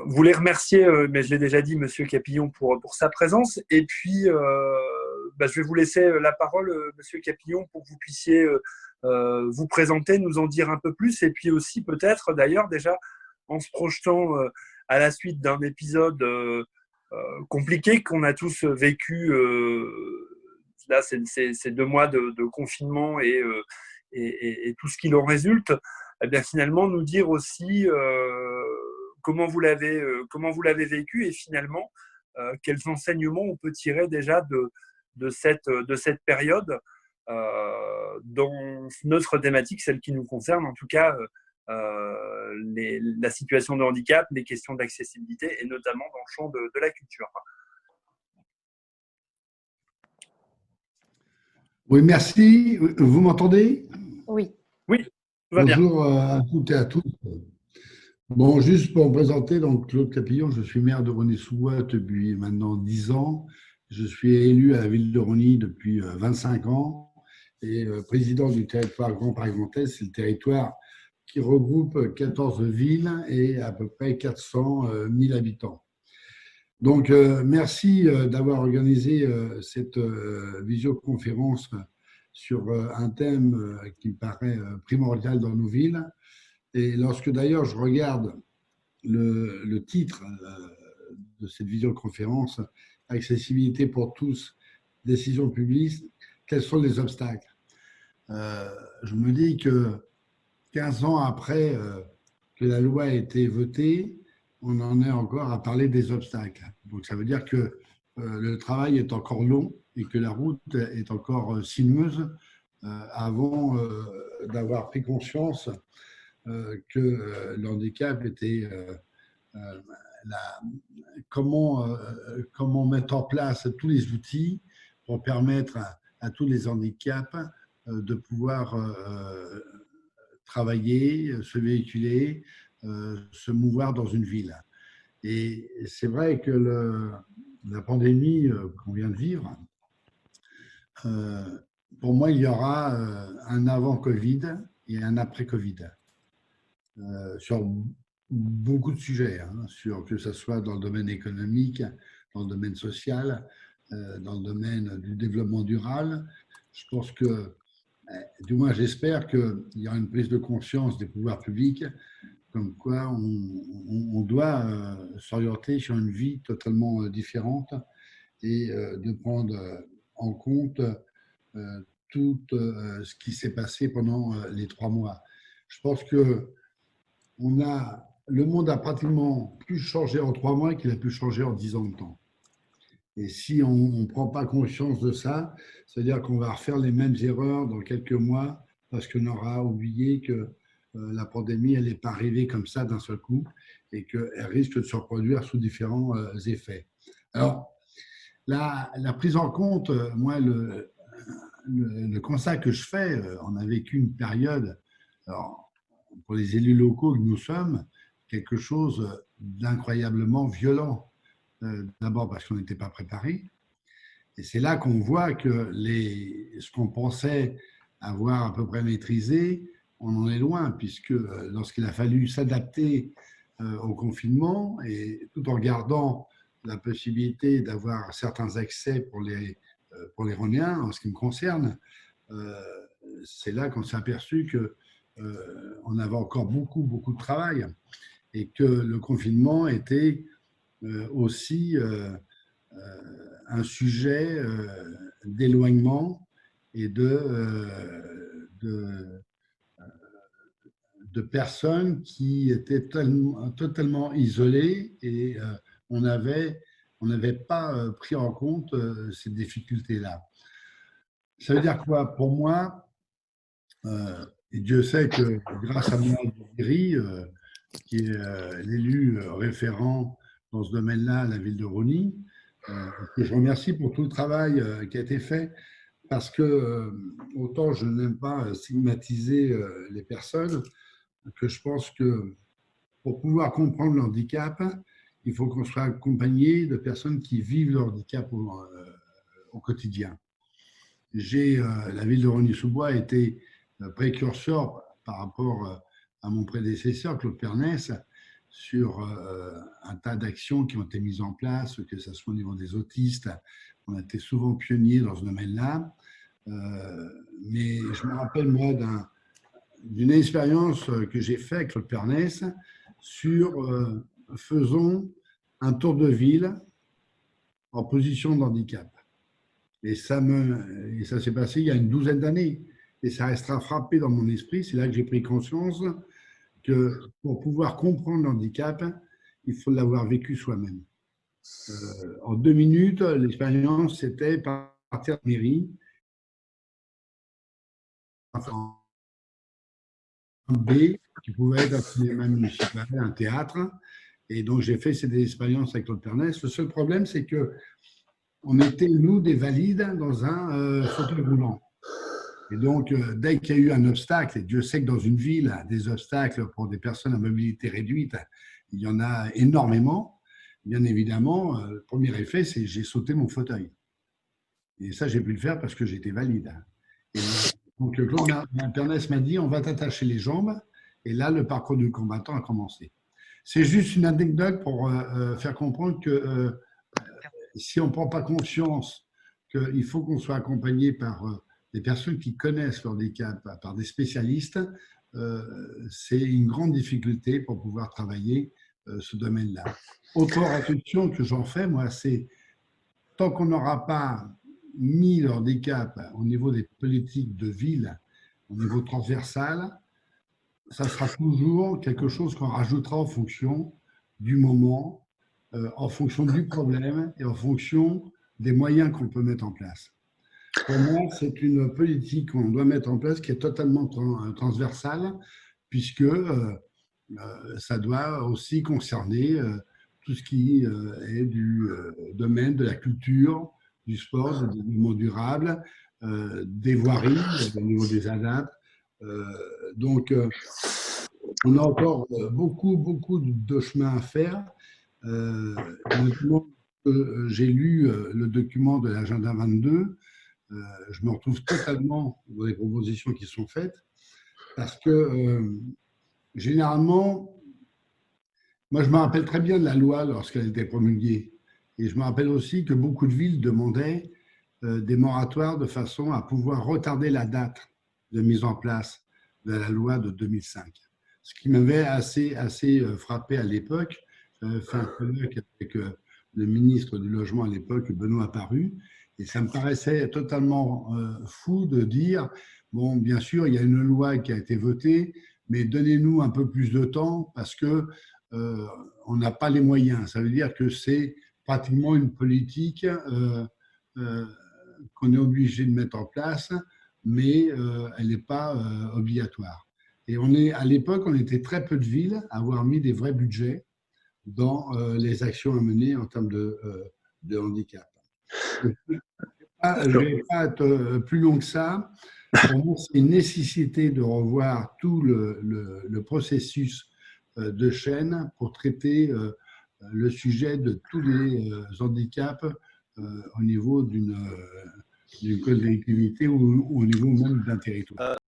voulais remercier, mais je l'ai déjà dit, Monsieur Capillon, pour sa présence. Et puis, je vais vous laisser la parole, Monsieur Capillon, pour que vous puissiez vous présenter, nous en dire un peu plus. Et puis aussi, peut-être, d'ailleurs, déjà, en se projetant à la suite d'un épisode compliqué qu'on a tous vécu, là, ces 2 mois de confinement et tout ce qui en résulte, eh bien, finalement, nous dire aussi comment vous l'avez vécu et finalement, quels enseignements on peut tirer déjà de cette période dans notre thématique, celle qui nous concerne, en tout cas, la situation de handicap, les questions d'accessibilité et notamment dans le champ de la culture. Oui, merci. Vous m'entendez? Oui. Oui, tout va bien. Bonjour à toutes et à tous. Bon, juste pour me présenter, donc Claude Capillon, je suis maire de Rosny-sous-Bois depuis maintenant 10 ans. Je suis élu à la ville de Rosny depuis 25 ans et président du territoire Grand Paris Grand Est. C'est le territoire qui regroupe 14 villes et à peu près 400 000 habitants. Donc, merci d'avoir organisé cette visioconférence sur un thème qui me paraît primordial dans nos villes. Et lorsque d'ailleurs je regarde le titre de cette visioconférence, Accessibilité pour tous, décision publique, quels sont les obstacles? Je me dis que 15 ans après que la loi a été votée, on en est encore à parler des obstacles. Donc ça veut dire que le travail est encore long et que la route est encore sinueuse avant d'avoir pris conscience que le handicap était comment mettre en place tous les outils pour permettre à tous les handicaps de pouvoir travailler, se véhiculer, se mouvoir dans une ville. Et c'est vrai que la pandémie qu'on vient de vivre, pour moi, il y aura un avant-Covid et un après-Covid sur beaucoup de sujets, que ce soit dans le domaine économique, dans le domaine social, dans le domaine du développement durable. Je pense que, du moins j'espère qu'il y aura une prise de conscience des pouvoirs publics comme quoi on doit s'orienter sur une vie totalement différente et de prendre en compte tout ce qui s'est passé pendant les 3 mois. Je pense que le monde a pratiquement plus changé en 3 mois qu'il a pu changer en 10 ans de temps. Et si on ne prend pas conscience de ça, c'est-à-dire qu'on va refaire les mêmes erreurs dans quelques mois parce qu'on aura oublié que la pandémie, elle n'est pas arrivée comme ça d'un seul coup et qu'elle risque de se reproduire sous différents effets. Alors, la prise en compte, moi, le constat que je fais, on a vécu une période, alors, pour les élus locaux que nous sommes, quelque chose d'incroyablement violent. D'abord parce qu'on n'était pas préparé. Et c'est là qu'on voit que ce qu'on pensait avoir à peu près maîtrisé, on en est loin, puisque lorsqu'il a fallu s'adapter au confinement, et tout en gardant la possibilité d'avoir certains accès pour les Rhôniens, en ce qui me concerne, c'est là qu'on s'est aperçu qu'on avait encore beaucoup, beaucoup de travail et que le confinement était aussi un sujet d'éloignement et de personnes qui étaient totalement isolées et on n'avait pas pris en compte ces difficultés-là. Ça veut dire quoi? Pour moi, et Dieu sait que grâce à Mohamed Bourguiri, qui est l'élu référent dans ce domaine-là à la ville de Rosny, que je remercie pour tout le travail qui a été fait, parce que autant je n'aime pas stigmatiser les personnes, que je pense que pour pouvoir comprendre le handicap, il faut qu'on soit accompagné de personnes qui vivent le handicap au quotidien. La ville de Rosny-sous-Bois a été précurseur par rapport à mon prédécesseur, Claude Pernès, sur un tas d'actions qui ont été mises en place, que ce soit au niveau des autistes. On a été souvent pionniers dans ce domaine-là. Mais je me rappelle, moi, d'une expérience que j'ai faite avec Claude Pernès sur faisons un tour de ville en position de handicap. Et ça s'est passé il y a une douzaine d'années. Et ça restera frappé dans mon esprit. C'est là que j'ai pris conscience que pour pouvoir comprendre le handicap, il faut l'avoir vécu soi-même. En 2 minutes, l'expérience, c'était partir de la mairie, un B, qui pouvait être un cinéma municipal, un théâtre. Et donc, j'ai fait cette expérience avec Claude Pernès. Le seul problème, c'est que on était, nous, des valides dans un fauteuil roulant. Et donc, dès qu'il y a eu un obstacle, et Dieu sait que dans une ville, des obstacles pour des personnes à mobilité réduite, il y en a énormément, bien évidemment, le premier effet, c'est j'ai sauté mon fauteuil. Et ça, j'ai pu le faire parce que j'étais valide. Et donc, Claude Pernès m'a dit, on va t'attacher les jambes. Et là, le parcours du combattant a commencé. C'est juste une anecdote pour faire comprendre que si on ne prend pas conscience qu'il faut qu'on soit accompagné par des personnes qui connaissent le handicap, par des spécialistes, c'est une grande difficulté pour pouvoir travailler ce domaine-là. Autre réflexion que j'en fais, moi, c'est tant qu'on n'aura pas mis le handicap au niveau des politiques de ville, au niveau transversal, ça sera toujours quelque chose qu'on rajoutera en fonction du moment, en fonction du problème et en fonction des moyens qu'on peut mettre en place. Pour moi, c'est une politique qu'on doit mettre en place qui est totalement transversale, puisque ça doit aussi concerner tout ce qui est du domaine de la culture, du sport, du développement durable, des voiries, au niveau des ADAP. Donc, on a encore beaucoup de chemin à faire. Maintenant que j'ai lu le document de l'agenda 22, je me retrouve totalement dans les propositions qui sont faites parce que généralement, moi je me rappelle très bien de la loi lorsqu'elle était promulguée et je me rappelle aussi que beaucoup de villes demandaient des moratoires de façon à pouvoir retarder la date de mise en place de la loi de 2005. Ce qui m'avait assez frappé à l'époque. J'avais fait un colloque avec le ministre du Logement à l'époque, Benoît Apparu, et ça me paraissait totalement fou de dire, bon, bien sûr, il y a une loi qui a été votée, mais donnez-nous un peu plus de temps parce que on n'a pas les moyens. Ça veut dire que c'est pratiquement une politique qu'on est obligé de mettre en place, mais elle n'est pas obligatoire. Et à l'époque, on était très peu de villes à avoir mis des vrais budgets dans les actions à mener en termes de handicap. Je ne vais pas être plus long que ça. Pour moi, c'est une nécessité de revoir tout le processus de chaîne pour traiter le sujet de tous les handicaps au niveau d'une collectivité ou au niveau même d'un territoire.